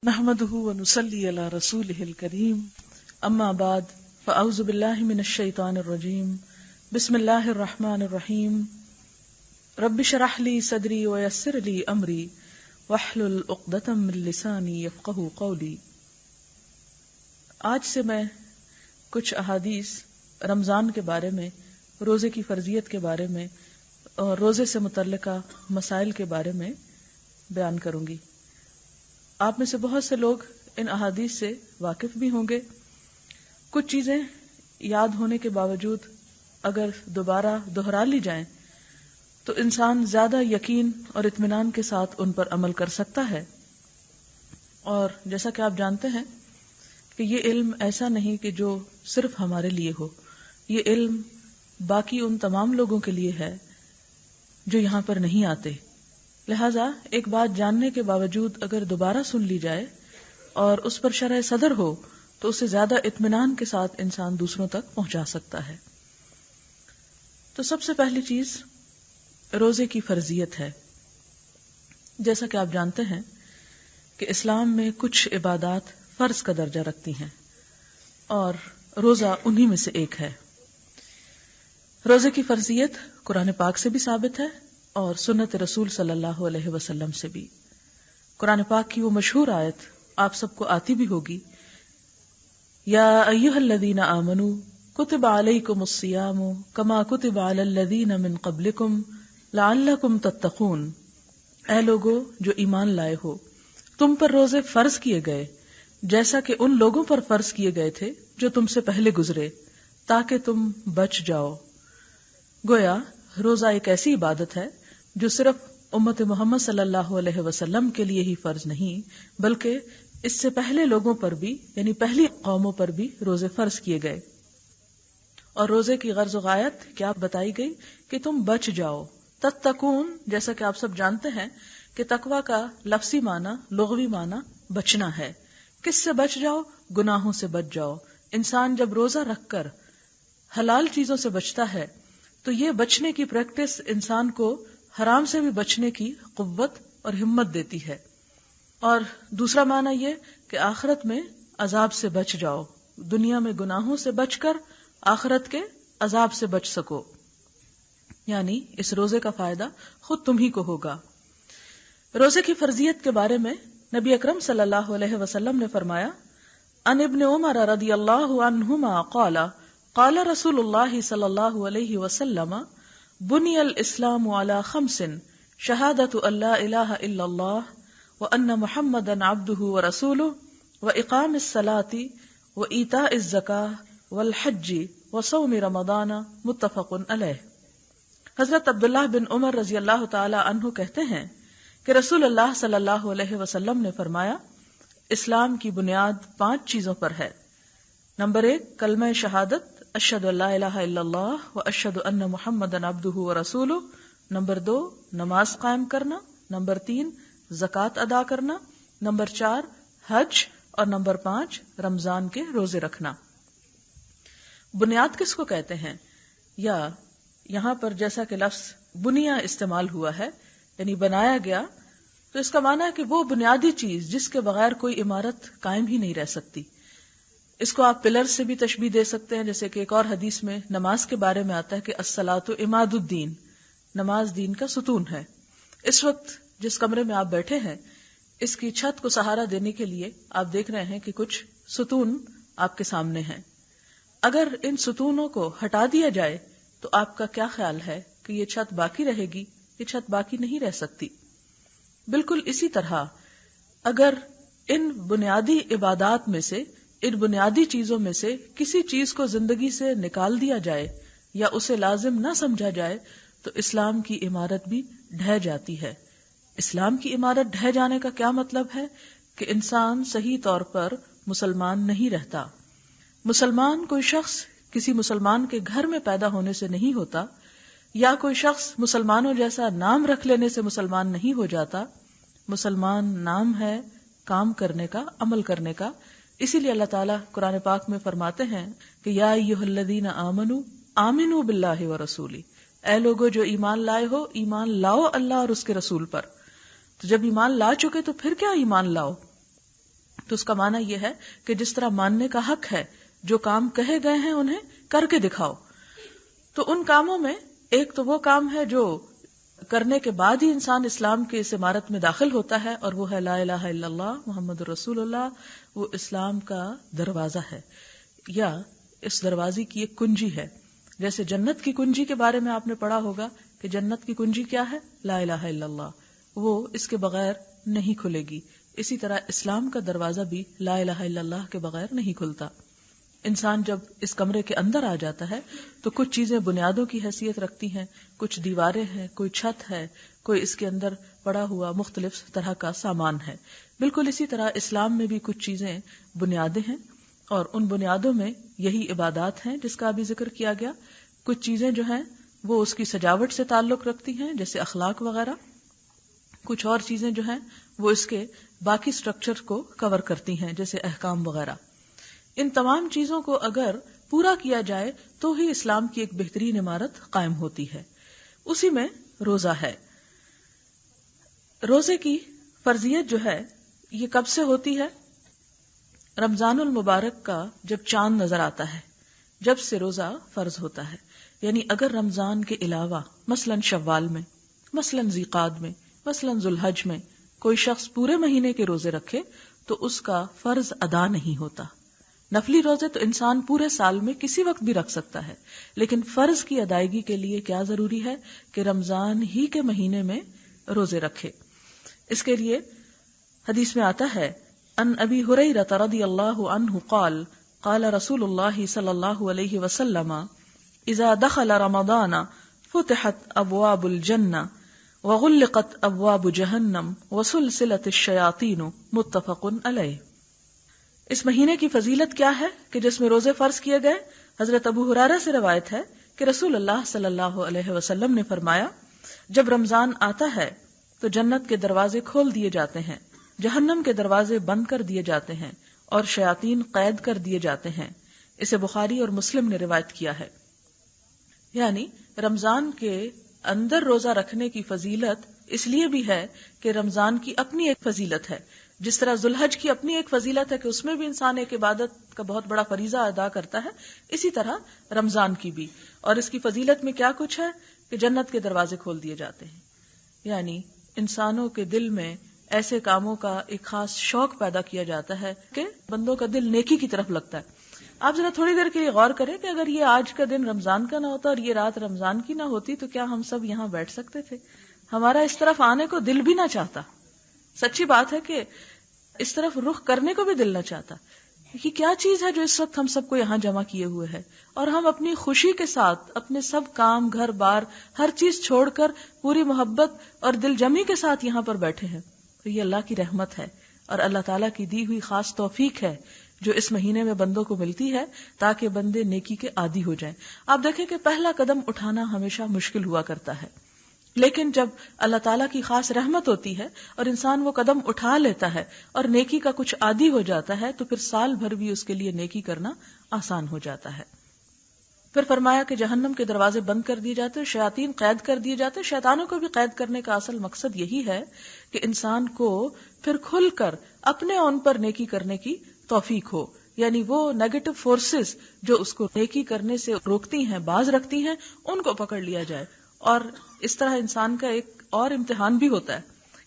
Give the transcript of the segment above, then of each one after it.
نحمده ونصلي على رسوله الكريم اما بعد فاعوذ بالله من الشيطان الرجيم بسم الله الرحمن الرحيم رب اشرح لي صدري ويسر لي امري واحلل عقدة من لساني يفقهوا قولي۔ آج سے میں کچھ احادیث رمضان کے بارے میں، روزے کی فرضیت کے بارے میں اور روزے سے متعلقہ مسائل کے بارے میں بیان کروں گی۔ آپ میں سے بہت سے لوگ ان احادیث سے واقف بھی ہوں گے۔ کچھ چیزیں یاد ہونے کے باوجود اگر دوبارہ دہرا لی جائیں تو انسان زیادہ یقین اور اطمینان کے ساتھ ان پر عمل کر سکتا ہے۔ اور جیسا کہ آپ جانتے ہیں کہ یہ علم ایسا نہیں کہ جو صرف ہمارے لیے ہو، یہ علم باقی ان تمام لوگوں کے لیے ہے جو یہاں پر نہیں آتے۔ لہذا ایک بات جاننے کے باوجود اگر دوبارہ سن لی جائے اور اس پر شرح صدر ہو تو اسے زیادہ اطمینان کے ساتھ انسان دوسروں تک پہنچا سکتا ہے۔ تو سب سے پہلی چیز روزے کی فرضیت ہے۔ جیسا کہ آپ جانتے ہیں کہ اسلام میں کچھ عبادات فرض کا درجہ رکھتی ہیں اور روزہ انہی میں سے ایک ہے۔ روزے کی فرضیت قرآن پاک سے بھی ثابت ہے اور سنت رسول صلی اللہ علیہ وسلم سے بھی۔ قرآن پاک کی وہ مشہور آیت آپ سب کو آتی بھی ہوگی، یا ایھا الذین آمنوا کتب علیکم الصیام کما کتب علی الذین من قبلکم لعلکم تتقون۔ اے لوگو جو ایمان لائے ہو، تم پر روزے فرض کیے گئے جیسا کہ ان لوگوں پر فرض کیے گئے تھے جو تم سے پہلے گزرے، تاکہ تم بچ جاؤ۔ گویا روزہ ایک ایسی عبادت ہے جو صرف امت محمد صلی اللہ علیہ وسلم کے لیے ہی فرض نہیں بلکہ اس سے پہلے لوگوں پر بھی، یعنی پہلی قوموں پر بھی روزے فرض کیے گئے۔ اور روزے کی غرض و غایت کیا بتائی گئی کہ تم بچ جاؤ۔ تتقون، جیسا کہ آپ سب جانتے ہیں کہ تقوی کا لفظی معنی، لغوی معنی بچنا ہے۔ کس سے بچ جاؤ؟ گناہوں سے بچ جاؤ۔ انسان جب روزہ رکھ کر حلال چیزوں سے بچتا ہے تو یہ بچنے کی پریکٹس انسان کو حرام سے بھی بچنے کی قوت اور ہمت دیتی ہے۔ اور دوسرا معنی یہ کہ آخرت میں عذاب سے بچ جاؤ، دنیا میں گناہوں سے بچ کر آخرت کے عذاب سے بچ سکو، یعنی اس روزے کا فائدہ خود تم ہی کو ہوگا۔ روزے کی فرضیت کے بارے میں نبی اکرم صلی اللہ علیہ وسلم نے فرمایا، ان ابن عمر رضی اللہ عنہما قال قال رسول اللہ صلی اللہ علیہ وسلم بنی الاسلام علی خمس شہادت ان لا الہ الا اللہ وان محمدا عبدہ ورسولہ واقام الصلاۃ وایتاء الزکاۃ والحج وصوم رمضان، متفق علیہ۔ حضرت عبداللہ بن عمر رضی اللہ تعالی عنہ کہتے ہیں کہ رسول اللہ صلی اللہ علیہ وسلم نے فرمایا، اسلام کی بنیاد 5 چیزوں پر ہے۔ نمبر 1 کلمہ شہادت، اشہد ان لا الہ الا اللہ واشہد ان محمدا عبدہ ورسولہ۔ نمبر 2 نماز قائم کرنا۔ نمبر 3 زکوٰۃ ادا کرنا۔ نمبر 4 حج، اور نمبر 5 رمضان کے روزے رکھنا۔ بنیاد کس کو کہتے ہیں؟ یا یہاں پر جیسا کہ لفظ بنیا استعمال ہوا ہے، یعنی بنایا گیا، تو اس کا معنی ہے کہ وہ بنیادی چیز جس کے بغیر کوئی عمارت قائم ہی نہیں رہ سکتی۔ اس کو آپ پلر سے بھی تشبیہ دے سکتے ہیں، جیسے کہ ایک اور حدیث میں نماز کے بارے میں آتا ہے کہ الصلاۃ عماد الدین، نماز دین کا ستون ہے۔ اس وقت جس کمرے میں آپ بیٹھے ہیں، اس کی چھت کو سہارا دینے کے لیے آپ دیکھ رہے ہیں کہ کچھ ستون آپ کے سامنے ہیں۔ اگر ان ستونوں کو ہٹا دیا جائے تو آپ کا کیا خیال ہے کہ یہ چھت باقی رہے گی؟ یہ چھت باقی نہیں رہ سکتی۔ بالکل اسی طرح اگر ان بنیادی عبادات میں سے، ان بنیادی چیزوں میں سے کسی چیز کو زندگی سے نکال دیا جائے یا اسے لازم نہ سمجھا جائے تو اسلام کی عمارت بھی ڈھہ جاتی ہے۔ اسلام کی عمارت ڈھہ جانے کا کیا مطلب ہے؟ کہ انسان صحیح طور پر مسلمان نہیں رہتا۔ مسلمان کوئی شخص کسی مسلمان کے گھر میں پیدا ہونے سے نہیں ہوتا، یا کوئی شخص مسلمانوں جیسا نام رکھ لینے سے مسلمان نہیں ہو جاتا۔ مسلمان نام ہے کام کرنے کا، عمل کرنے کا۔ اسی لیے اللہ تعالیٰ قرآن پاک میں فرماتے ہیں کہ یا ایھا الذین آمنوا آمنوا باللہ ورسولہ، اے لوگو جو ایمان لائے ہو، ایمان لاؤ اللہ اور اس کے رسول پر۔ تو جب ایمان لا چکے تو پھر کیا ایمان لاؤ؟ تو اس کا معنی یہ ہے کہ جس طرح ماننے کا حق ہے، جو کام کہے گئے ہیں انہیں کر کے دکھاؤ. تو ان کاموں میں ایک تو وہ کام ہے جو کرنے کے بعد ہی انسان اسلام کے اس عمارت میں داخل ہوتا ہے، اور وہ ہے لا الہ الا اللہ محمد رسول اللہ. وہ اسلام کا دروازہ ہے، یا اس دروازے کی ایک کنجی ہے. جیسے جنت کی کنجی کے بارے میں آپ نے پڑھا ہوگا کہ جنت کی کنجی کیا ہے؟ لا الہ الا اللہ. وہ اس کے بغیر نہیں کھلے گی. اسی طرح اسلام کا دروازہ بھی لا الہ الا اللہ کے بغیر نہیں کھلتا. انسان جب اس کمرے کے اندر آ جاتا ہے تو کچھ چیزیں بنیادوں کی حیثیت رکھتی ہیں، کچھ دیواریں ہیں، کوئی چھت ہے، کوئی اس کے اندر پڑا ہوا مختلف طرح کا سامان ہے. بالکل اسی طرح اسلام میں بھی کچھ چیزیں بنیادیں ہیں، اور ان بنیادوں میں یہی عبادات ہیں جس کا ابھی ذکر کیا گیا. کچھ چیزیں جو ہیں وہ اس کی سجاوٹ سے تعلق رکھتی ہیں، جیسے اخلاق وغیرہ. کچھ اور چیزیں جو ہیں وہ اس کے باقی سٹرکچر کو کور کرتی ہیں، جیسے احکام وغیرہ. ان تمام چیزوں کو اگر پورا کیا جائے تو ہی اسلام کی ایک بہترین عمارت قائم ہوتی ہے. اسی میں روزہ ہے. روزے کی فرضیت جو ہے یہ کب سے ہوتی ہے؟ رمضان المبارک کا جب چاند نظر آتا ہے، جب سے روزہ فرض ہوتا ہے. یعنی اگر رمضان کے علاوہ مثلاً شوال میں، مثلاً ذیقعد میں، مثلاً ذوالحج میں کوئی شخص پورے مہینے کے روزے رکھے تو اس کا فرض ادا نہیں ہوتا. نفلی روزے تو انسان پورے سال میں کسی وقت بھی رکھ سکتا ہے، لیکن فرض کی ادائیگی کے لیے کیا ضروری ہے کہ رمضان ہی کے مہینے میں روزے رکھے. اس کے لیے حدیث میں آتا ہے ان ابی ہریرہ رضی اللہ عنہ قال قال رسول اللہ صلی اللہ علیہ وسلم اذا دخل رمضان فتحت ابواب الجنہ وغلقت ابواب جہنم وسلسلت الشیاطین. متفق علیہ. اس مہینے کی فضیلت کیا ہے کہ جس میں روزے فرض کیے گئے؟ حضرت ابو ہریرہ سے روایت ہے کہ رسول اللہ صلی اللہ علیہ وسلم نے فرمایا، جب رمضان آتا ہے تو جنت کے دروازے کھول دیے جاتے ہیں، جہنم کے دروازے بند کر دیے جاتے ہیں، اور شیاطین قید کر دیے جاتے ہیں. اسے بخاری اور مسلم نے روایت کیا ہے. یعنی رمضان کے اندر روزہ رکھنے کی فضیلت اس لیے بھی ہے کہ رمضان کی اپنی ایک فضیلت ہے. جس طرح ذوالحج کی اپنی ایک فضیلت ہے کہ اس میں بھی انسان ایک عبادت کا بہت بڑا فریضہ ادا کرتا ہے، اسی طرح رمضان کی بھی. اور اس کی فضیلت میں کیا کچھ ہے کہ جنت کے دروازے کھول دیے جاتے ہیں. یعنی انسانوں کے دل میں ایسے کاموں کا ایک خاص شوق پیدا کیا جاتا ہے کہ بندوں کا دل نیکی کی طرف لگتا ہے. آپ ذرا تھوڑی دیر کے لیے غور کریں کہ اگر یہ آج کا دن رمضان کا نہ ہوتا اور یہ رات رمضان کی نہ ہوتی تو کیا ہم سب یہاں بیٹھ سکتے تھے؟ ہمارا اس طرف آنے کو دل بھی نہ چاہتا. سچی بات ہے کہ اس طرف رخ کرنے کو بھی دل نہ چاہتا. یہ کیا چیز ہے جو اس وقت ہم سب کو یہاں جمع کیے ہوئے ہے، اور ہم اپنی خوشی کے ساتھ اپنے سب کام، گھر بار، ہر چیز چھوڑ کر پوری محبت اور دل جمی کے ساتھ یہاں پر بیٹھے ہیں. تو یہ اللہ کی رحمت ہے اور اللہ تعالیٰ کی دی ہوئی خاص توفیق ہے جو اس مہینے میں بندوں کو ملتی ہے تاکہ بندے نیکی کے عادی ہو جائیں. آپ دیکھیں کہ پہلا قدم اٹھانا ہمیشہ مشکل ہوا کرتا ہے، لیکن جب اللہ تعالیٰ کی خاص رحمت ہوتی ہے اور انسان وہ قدم اٹھا لیتا ہے اور نیکی کا کچھ عادی ہو جاتا ہے تو پھر سال بھر بھی اس کے لیے نیکی کرنا آسان ہو جاتا ہے. پھر فرمایا کہ جہنم کے دروازے بند کر دیے جاتے، شیاطین قید کر دیے جاتے. شیطانوں کو بھی قید کرنے کا اصل مقصد یہی ہے کہ انسان کو پھر کھل کر اپنے اون پر نیکی کرنے کی توفیق ہو. یعنی وہ نیگیٹو فورسز جو اس کو نیکی کرنے سے روکتی ہیں، باز رکھتی ہیں، ان کو پکڑ لیا جائے. اور اس طرح انسان کا ایک اور امتحان بھی ہوتا ہے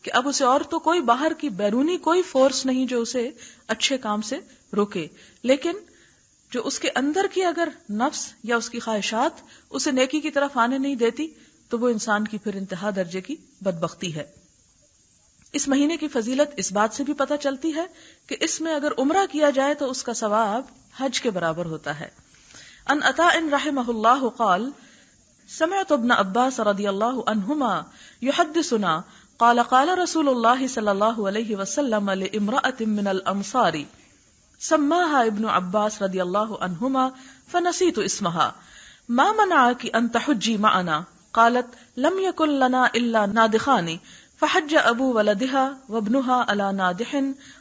کہ اب اسے اور تو کوئی باہر کی بیرونی کوئی فورس نہیں جو اسے اچھے کام سے روکے، لیکن جو اس کے اندر کی اگر نفس یا اس کی خواہشات اسے نیکی کی طرف آنے نہیں دیتی تو وہ انسان کی پھر انتہا درجے کی بدبختی ہے. اس مہینے کی فضیلت اس بات سے بھی پتہ چلتی ہے کہ اس میں اگر عمرہ کیا جائے تو اس کا ثواب حج کے برابر ہوتا ہے. ان عطاء رحمہ اللہ قال سمعت ابن عباس رضی اللہ عنہما یحدثنا قال قال رسول اللہ صلی اللہ علیہ وسلم لامرأة من الانصار سماها ابن عباس رضی اللہ عنہما فنسیت اسمها ما منعك ان تحجی معنا قالت لم يكن لنا الا نادخان فحج ابو ولدها وابنها على نادح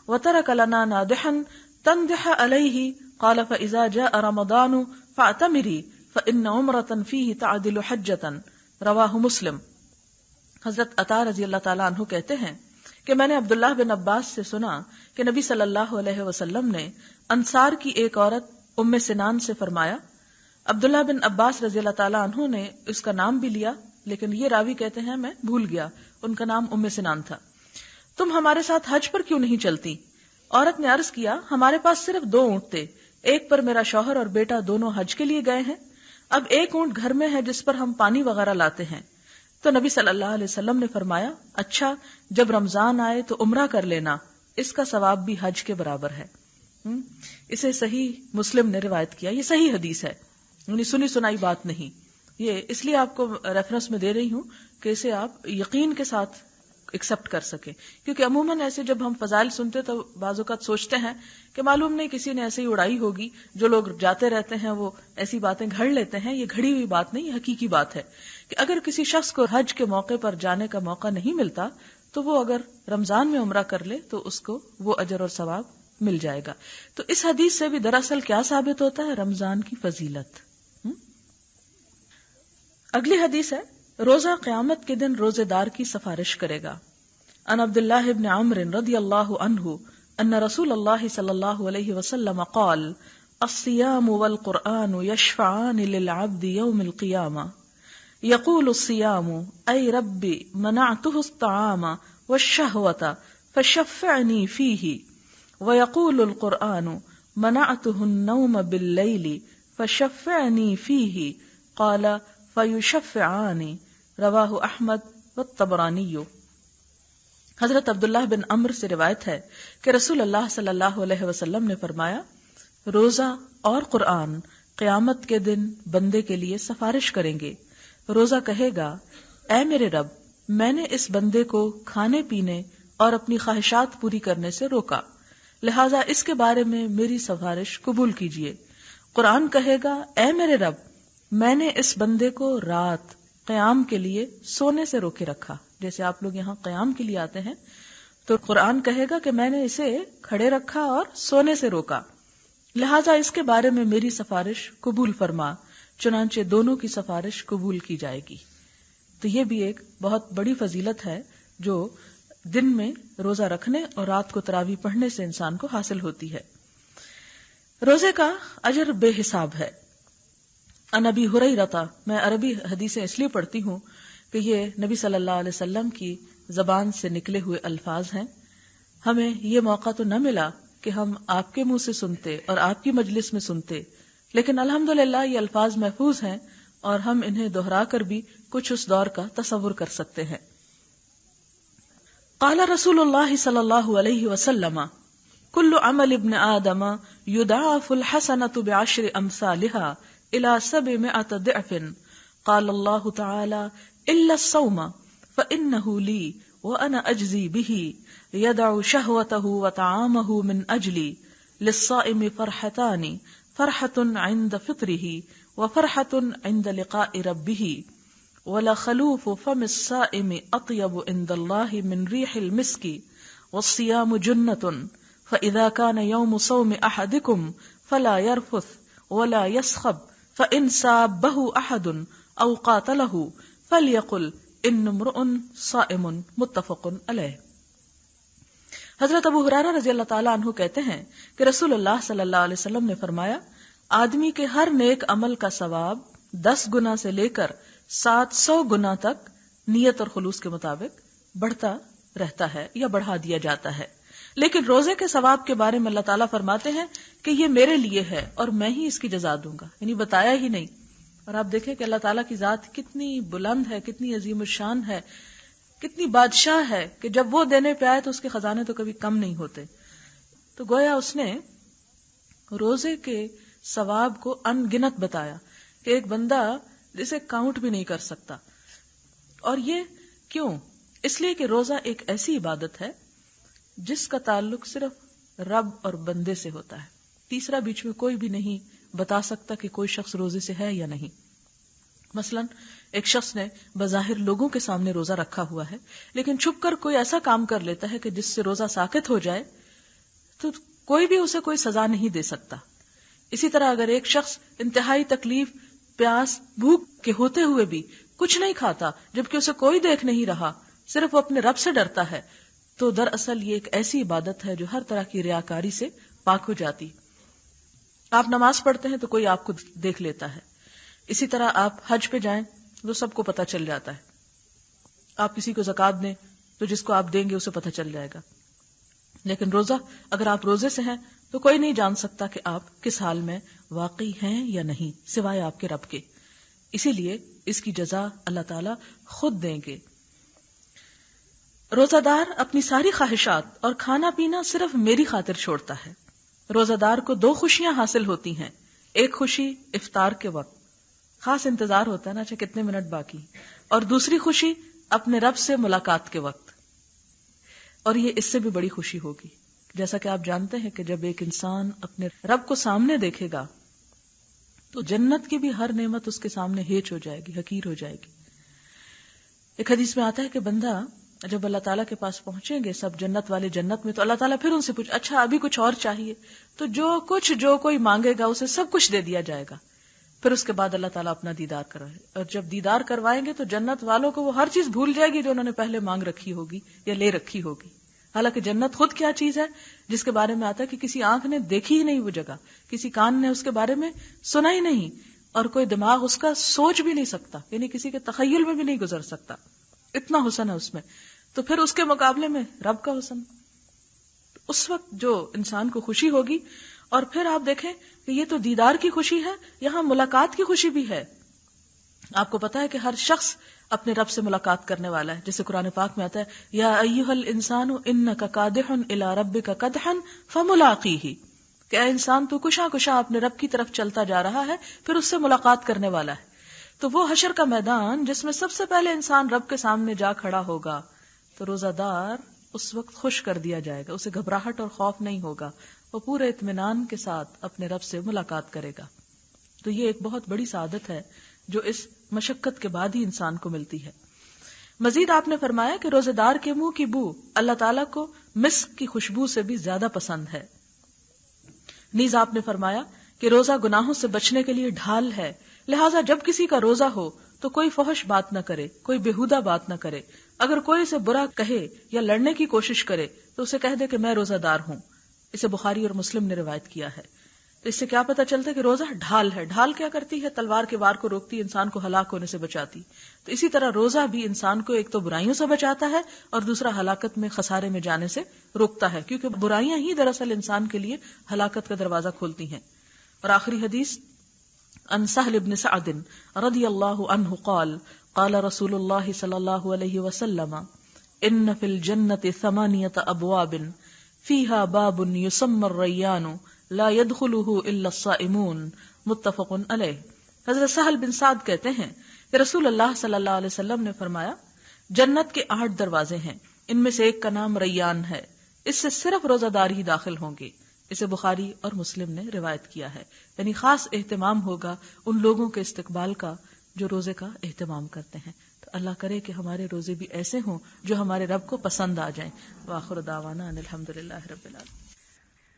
وترك لنا نادحا تندح عليه قال فاذا جاء رمضان فاعتمري فان عمرة فيه تعدل حجة. رواہ مسلم. حضرت عطا رضی اللہ تعالیٰ عنہ کہتے ہیں کہ میں نے عبداللہ بن عباس سے سنا کہ نبی صلی اللہ علیہ وسلم نے انصار کی ایک عورت ام سنان سے فرمایا. عبداللہ بن عباس رضی اللہ تعالیٰ عنہ نے اس کا نام بھی لیا، لیکن یہ راوی کہتے ہیں میں بھول گیا، ان کا نام ام سنان تھا. تم ہمارے ساتھ حج پر کیوں نہیں چلتی؟ عورت نے عرض کیا ہمارے پاس صرف 2 اونٹ تھے، ایک پر میرا شوہر اور بیٹا دونوں حج کے لیے گئے ہیں، اب ایک اونٹ گھر میں ہے جس پر ہم پانی وغیرہ لاتے ہیں. تو نبی صلی اللہ علیہ وسلم نے فرمایا اچھا جب رمضان آئے تو عمرہ کر لینا، اس کا ثواب بھی حج کے برابر ہے. اسے صحیح مسلم نے روایت کیا. یہ صحیح حدیث ہے، یعنی سنی سنائی بات نہیں. یہ اس لیے آپ کو ریفرنس میں دے رہی ہوں کہ اسے آپ یقین کے ساتھ ایکسپٹ کر سکیں، کیونکہ عموماً ایسے جب ہم فضائل سنتے تو بعض اوقات سوچتے ہیں کہ معلوم نہیں کسی نے ایسے ہی اڑائی ہوگی، جو لوگ جاتے رہتے ہیں وہ ایسی باتیں گھڑ لیتے ہیں. یہ گھڑی ہوئی بات نہیں، یہ حقیقی بات ہے کہ اگر کسی شخص کو حج کے موقع پر جانے کا موقع نہیں ملتا تو وہ اگر رمضان میں عمرہ کر لے تو اس کو وہ اجر اور ثواب مل جائے گا. تو اس حدیث سے بھی دراصل کیا ثابت ہوتا ہے؟ رمضان کی فضیلت. اگلی حدیث ہے روزہ قیامت کے دن روزے دار کی سفارش کرے گا. ان عبداللہ بن عمرو رضی اللہ عنہ ان رسول اللہ صلی اللہ علیہ وسلم قال الصيام والقرآن يشفعان للعبد يوم القيامة يقول الصيام أي ربي منعته الطعام والشهوة فشفعني فيه ويقول القرآن منعته النوم بالليل فشفعني فيه قال فيشفعان رواہ احمد والطبرانی. حضرت عبداللہ بن عمرو سے روایت ہے کہ رسول اللہ صلی اللہ علیہ وسلم نے فرمایا روزہ اور قرآن قیامت کے دن بندے کے لیے سفارش کریں گے. روزہ کہے گا اے میرے رب میں نے اس بندے کو کھانے پینے اور اپنی خواہشات پوری کرنے سے روکا، لہذا اس کے بارے میں میری سفارش قبول کیجیے. قرآن کہے گا اے میرے رب میں نے اس بندے کو رات قیام کے لیے سونے سے روکے رکھا. جیسے آپ لوگ یہاں قیام کے لیے آتے ہیں تو قرآن کہے گا کہ میں نے اسے کھڑے رکھا اور سونے سے روکا، لہٰذا اس کے بارے میں میری سفارش قبول فرما. چنانچہ دونوں کی سفارش قبول کی جائے گی. تو یہ بھی ایک بہت بڑی فضیلت ہے جو دن میں روزہ رکھنے اور رات کو تراویح پڑھنے سے انسان کو حاصل ہوتی ہے. روزے کا اجر بے حساب ہے. ان ابی ہریرہ، میں عربی حدیثیں اس لیے پڑھتی ہوں کہ یہ نبی صلی اللہ علیہ وسلم کی زبان سے نکلے ہوئے الفاظ ہیں. ہمیں یہ موقع تو نہ ملا کہ ہم آپ کے منہ سے سنتے اور آپ کی مجلس میں سنتے، لیکن الحمدللہ یہ الفاظ محفوظ ہیں اور ہم انہیں دہرا کر بھی کچھ اس دور کا تصور کر سکتے ہیں. قال رسول اللہ صلی اللہ علیہ وسلم کل عمل ابن آدم یضاعف الحسنۃ بعشر امثالها الى 700 ضعف. قال اللہ تعالی الا الصوم فانه لي وانا اجزي به يدع شهوته وطعامه من اجلي. للصائم فرحتان، فرحة عند فطره وفرحة عند لقاء ربه. ولخلوف فم الصائم اطيب عند الله من ريح المسك. والصيام جنة فإذا كان يوم صوم أحدكم فلا يرفث ولا يسخب فإن سابه أحد أو قاتله فليقل إن امرؤ صائم. متفق علیہ. حضرت ابو ہریرہ رضی اللہ تعالیٰ عنہ کہتے ہیں کہ رسول اللہ صلی اللہ علیہ وسلم نے فرمایا آدمی کے ہر نیک عمل کا ثواب 10 گنا سے لے کر 700 گنا تک نیت اور خلوص کے مطابق بڑھتا رہتا ہے یا بڑھا دیا جاتا ہے. لیکن روزے کے ثواب کے بارے میں اللہ تعالیٰ فرماتے ہیں کہ یہ میرے لیے ہے اور میں ہی اس کی جزا دوں گا، یعنی بتایا ہی نہیں. اور آپ دیکھیں کہ اللہ تعالیٰ کی ذات کتنی بلند ہے، کتنی عظیم الشان ہے، کتنی بادشاہ ہے کہ جب وہ دینے پہ آئے تو اس کے خزانے تو کبھی کم نہیں ہوتے. تو گویا اس نے روزے کے ثواب کو ان گنت بتایا کہ ایک بندہ جسے کاؤنٹ بھی نہیں کر سکتا. اور یہ کیوں؟ اس لیے کہ روزہ ایک ایسی عبادت ہے جس کا تعلق صرف رب اور بندے سے ہوتا ہے. تیسرا بیچ میں کوئی بھی نہیں بتا سکتا کہ کوئی شخص روزے سے ہے یا نہیں. مثلا ایک شخص نے بظاہر لوگوں کے سامنے روزہ رکھا ہوا ہے، لیکن چھپ کر کوئی ایسا کام کر لیتا ہے کہ جس سے روزہ ساقط ہو جائے تو کوئی بھی اسے کوئی سزا نہیں دے سکتا. اسی طرح اگر ایک شخص انتہائی تکلیف، پیاس، بھوک کے ہوتے ہوئے بھی کچھ نہیں کھاتا جبکہ اسے کوئی دیکھ نہیں رہا، صرف وہ اپنے رب سے ڈرتا ہے، تو دراصل یہ ایک ایسی عبادت ہے جو ہر طرح کی ریاکاری سے پاک ہو جاتی. آپ نماز پڑھتے ہیں تو کوئی آپ کو دیکھ لیتا ہے. اسی طرح آپ حج پہ جائیں تو سب کو پتہ چل جاتا ہے. آپ کسی کو زکوٰۃ دیں تو جس کو آپ دیں گے اسے پتہ چل جائے گا. لیکن روزہ، اگر آپ روزے سے ہیں تو کوئی نہیں جان سکتا کہ آپ کس حال میں واقعی ہیں یا نہیں سوائے آپ کے رب کے. اسی لیے اس کی جزا اللہ تعالی خود دیں گے. روزہ دار اپنی ساری خواہشات اور کھانا پینا صرف میری خاطر چھوڑتا ہے. روزہ دار کو 2 خوشیاں حاصل ہوتی ہیں. ایک خوشی افطار کے وقت، خاص انتظار ہوتا ہے نا اچھا کتنے منٹ باقی، اور دوسری خوشی اپنے رب سے ملاقات کے وقت. اور یہ اس سے بھی بڑی خوشی ہوگی. جیسا کہ آپ جانتے ہیں کہ جب ایک انسان اپنے رب کو سامنے دیکھے گا تو جنت کی بھی ہر نعمت اس کے سامنے ہیچ ہو جائے گی، حقیر ہو جائے گی. ایک حدیث میں آتا ہے کہ بندہ جب اللہ تعالیٰ کے پاس پہنچیں گے سب جنت والے جنت میں، تو اللہ تعالیٰ پھر ان سے پوچھ اچھا ابھی کچھ اور چاہیے؟ تو جو کوئی مانگے گا اسے سب کچھ دے دیا جائے گا. پھر اس کے بعد اللہ تعالیٰ اپنا دیدار کروائے، اور جب دیدار کروائیں گے تو جنت والوں کو وہ ہر چیز بھول جائے گی جو انہوں نے پہلے مانگ رکھی ہوگی یا لے رکھی ہوگی. حالانکہ جنت خود کیا چیز ہے جس کے بارے میں آتا ہے کہ کسی آنکھ نے دیکھی ہی نہیں وہ جگہ، کسی کان نے اس کے بارے میں سنا ہی نہیں، اور کوئی دماغ اس کا سوچ بھی نہیں سکتا، یعنی کسی کے تخیل میں بھی نہیں گزر سکتا. اتنا حسن ہے اس میں. تو پھر اس کے مقابلے میں رب کا حسن، اس وقت جو انسان کو خوشی ہوگی. اور پھر آپ دیکھیں کہ یہ تو دیدار کی خوشی ہے، یہاں ملاقات کی خوشی بھی ہے. آپ کو پتا ہے کہ ہر شخص اپنے رب سے ملاقات کرنے والا ہے. جیسے قرآن پاک میں آتا ہے یا ایھا الانسان انک کادح الی ربک کدحا فملاقیہ، کہ اے انسان تو کشا کشا اپنے رب کی طرف چلتا جا رہا ہے، پھر اس سے ملاقات کرنے والا ہے. تو وہ حشر کا میدان جس میں سب سے پہلے انسان رب کے سامنے جا کھڑا ہوگا، تو روزہ دار اس وقت خوش کر دیا جائے گا، اسے گھبراہٹ اور خوف نہیں ہوگا، وہ پورے اطمینان کے ساتھ اپنے رب سے ملاقات کرے گا. تو یہ ایک بہت بڑی سعادت ہے جو اس مشقت کے بعد ہی انسان کو ملتی ہے. مزید آپ نے فرمایا کہ روزے دار کے منہ کی بو اللہ تعالیٰ کو مسک کی خوشبو سے بھی زیادہ پسند ہے. نیز آپ نے فرمایا کہ روزہ گناہوں سے بچنے کے لیے ڈھال ہے، لہٰذا جب کسی کا روزہ ہو تو کوئی فحش بات نہ کرے، کوئی بےہودہ بات نہ کرے. اگر کوئی اسے برا کہے یا لڑنے کی کوشش کرے تو اسے کہہ دے کہ میں روزہ دار ہوں. اسے بخاری اور مسلم نے روایت کیا ہے. تو اس سے کیا پتہ چلتا ہے کہ روزہ ڈھال ہے. ڈھال کیا کرتی ہے؟ تلوار کے وار کو روکتی، انسان کو ہلاک ہونے سے بچاتی. تو اسی طرح روزہ بھی انسان کو ایک تو برائیوں سے بچاتا ہے اور دوسرا ہلاکت میں، خسارے میں جانے سے روکتا ہے، کیونکہ برائیاں ہی دراصل انسان کے لیے ہلاکت کا دروازہ کھولتی ہیں. اور آخری حدیث عن سہل بن سعد رضی اللہ عنہ قال قال رسول اللہ صلی اللہ علیہ وسلم ان فی الجنة 8 ابواب فیہا باب یسمى الریان لا يدخله الا الصائمون متفق علیہ. حضرت سہل بن سعد کہتے ہیں کہ رسول اللہ صلی اللہ علیہ وسلم نے فرمایا جنت کے 8 دروازے ہیں، ان میں سے ایک کا نام ریان ہے، اس سے صرف روزہ دار ہی داخل ہوں گے. اسے بخاری اور مسلم نے روایت کیا ہے. یعنی خاص اہتمام ہوگا ان لوگوں کے استقبال کا جو روزے کا اہتمام کرتے ہیں. تو اللہ کرے کہ ہمارے روزے بھی ایسے ہوں جو ہمارے رب کو پسند آ جائیں. وآخر دعوانا ان الحمدللہ رب العالمین.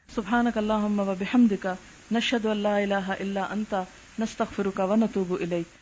سبحانک اللہم و بحمدک نشہد ان لا الہ الا انت نستغفرک و نتوب الیک.